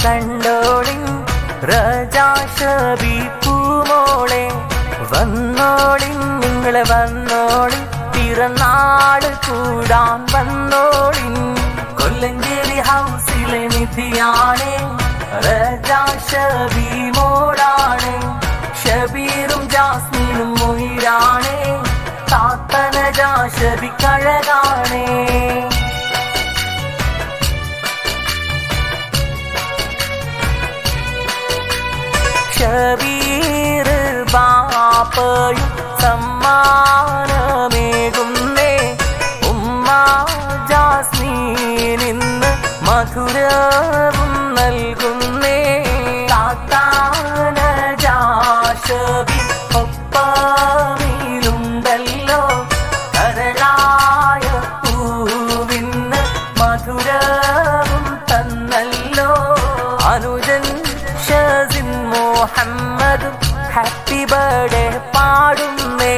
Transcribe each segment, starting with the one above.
കണ്ടോളിൻ റജാ ഷബി പൂമോളെ വന്നോളിൻ നിങ്ങളെ വന്നോളിൻ പിറന്നാള് കൂടാൻ വന്നോളിൻ കൊല്ലഞ്ചേരി ഹൗസിലെ നിധിയാണേ റജാ ഷബി മോളാണേ ഷബീറും ജാസ്മീനും മുയിരാണേ താത്തന ജാ ഷബി കഴകാണേ ഷബീർ ബാപ്പയും സമ്മാനമേകുന്നേ ഉമ്മ ജാസ്മീനിന്ന് മധുരവും നൽകുന്നേ താത്താന ജാ ഷബി ഒപ്പമിലുണ്ടല്ലോ കരളായ പൂവിന്ന് മധുരവും തന്നല്ലോ അനുജൻ ഷസിൻ മുഹമ്മദും ഹാപ്പി ബർത്ത്ഡേ പാടുന്നേ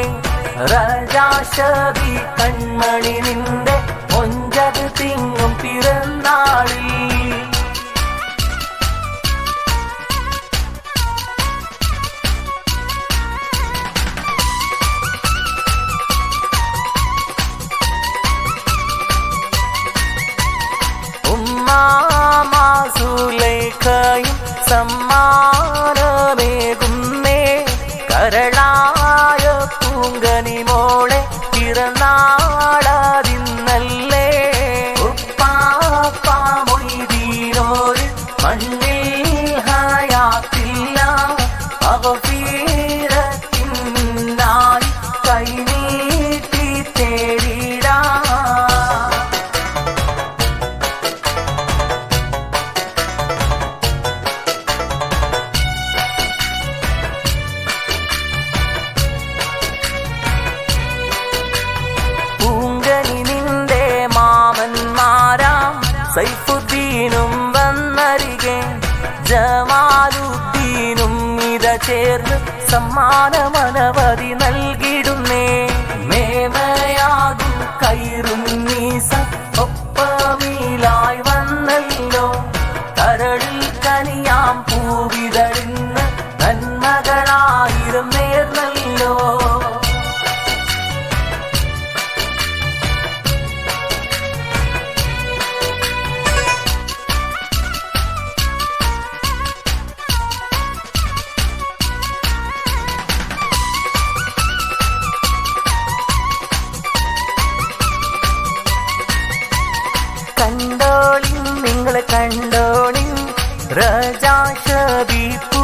റജാ ഷബി കൺമണി നിന്റെ ഒഞ്ചത് തിങ്ങും പിറന്നാളിൽ ഉമ്മാസുലൈഖയും സമ്മാനമേകുന്നേ കരളായ പൂങ്കനി മോളെ പിറന്നാളതിന്നല്ലേ ഉപ്പാപ്പ മൊയ്തീനോര് മണ്ണിൽ ഹയാത്തില്ല അഗ്ഫിറത്തിനായി കൈനീട്ടി തേടിടാ സൈഫുദ്ദീനും വന്നരികെ ജമാലുദ്ദീനും ഇത ചേർന്ന് സമ്മാനമനവധി നൽകിടുന്നേ മേമയാകും കൈറും നീസ ഒപ്പമീലായി വന്നല്ലോ കരളിൽ കനിയാം പൂവിതറിന്ന് നന്മകളായിരം നേർന്നല്ലോ കണ്ടോളിൻ നിങ്ങളെ കണ്ടോളിൻ റജാ ഷബി പൂ